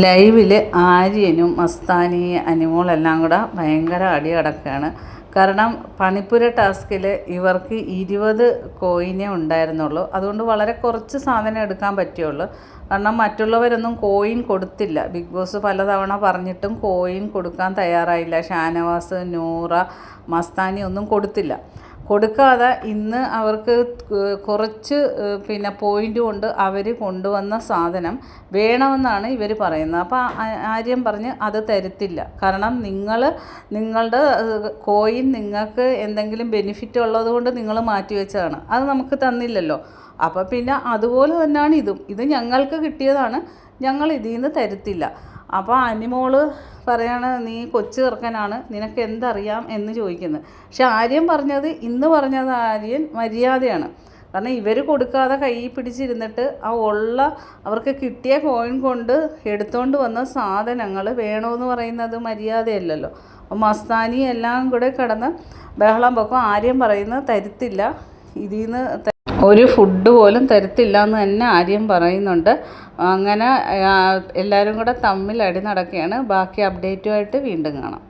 ലൈവിൽ ആര്യനും മസ്താനി അനിമോളെല്ലാം കൂടെ ഭയങ്കര അടി കിടക്കുകയാണ്. കാരണം പണിപ്പുര ടാസ്കിൽ ഇവർക്ക് 20 കോയിനേ ഉണ്ടായിരുന്നുള്ളൂ. അതുകൊണ്ട് വളരെ കുറച്ച് സാധനം എടുക്കാൻ പറ്റുള്ളൂ. കാരണം മറ്റുള്ളവരൊന്നും കോയിൻ കൊടുത്തില്ല. ബിഗ് ബോസ് പലതവണ പറഞ്ഞിട്ടും കോയിൻ കൊടുക്കാൻ തയ്യാറായില്ല. ഷാനവാസ്, നൂറ, മസ്താനി ഒന്നും കൊടുക്കാതെ ഇന്ന് അവർക്ക് കുറച്ച് പോയിൻ്റ് കൊണ്ട് അവർ കൊണ്ടുവന്ന സാധനം വേണമെന്നാണ് ഇവർ പറയുന്നത്. അപ്പോൾ ആര്യം പറഞ്ഞ് അത് തരത്തില്ല. കാരണം നിങ്ങളുടെ കോയിൻ നിങ്ങൾക്ക് എന്തെങ്കിലും ബെനിഫിറ്റ് ഉള്ളതുകൊണ്ട് നിങ്ങൾ മാറ്റിവെച്ചതാണ്, അത് നമുക്ക് തന്നില്ലല്ലോ. അപ്പോൾ പിന്നെ അതുപോലെ തന്നെയാണ് ഇത് ഞങ്ങൾക്ക് കിട്ടിയതാണ്, ഞങ്ങൾ ഇതിൽ നിന്ന് തരത്തില്ല. അപ്പോൾ അനിമോള് പറയാണ്, നീ കൊച്ചു ചെറുക്കനാണ്, നിനക്ക് എന്തറിയാം എന്ന് ചോദിക്കുന്നത്. പക്ഷെ ആര്യം പറഞ്ഞത് ആര്യൻ മര്യാദയാണ്. കാരണം ഇവർ കൊടുക്കാതെ കൈ പിടിച്ചിരുന്നിട്ട് അവർക്ക് കിട്ടിയ കോയിൻ കൊണ്ട് എടുത്തുകൊണ്ട് വന്ന സാധനങ്ങൾ വേണമെന്ന് പറയുന്നത് മര്യാദയല്ലല്ലോ. അപ്പോൾ മസ്താനി എല്ലാം കൂടെ കിടന്ന് ബഹളം വെക്കും. ആര്യം പറയുന്നത് തരത്തില്ല, ഇതിൽ നിന്ന് ഒരു ഫുഡ് പോലും തരത്തില്ല എന്ന് തന്നെ ആര്യം പറയുന്നുണ്ട്. അങ്ങനെ എല്ലാവരും കൂടെ തമ്മിൽ അടി നടക്കുകയാണ്. ബാക്കി അപ്ഡേറ്റുമായിട്ട് വീണ്ടും കാണാം.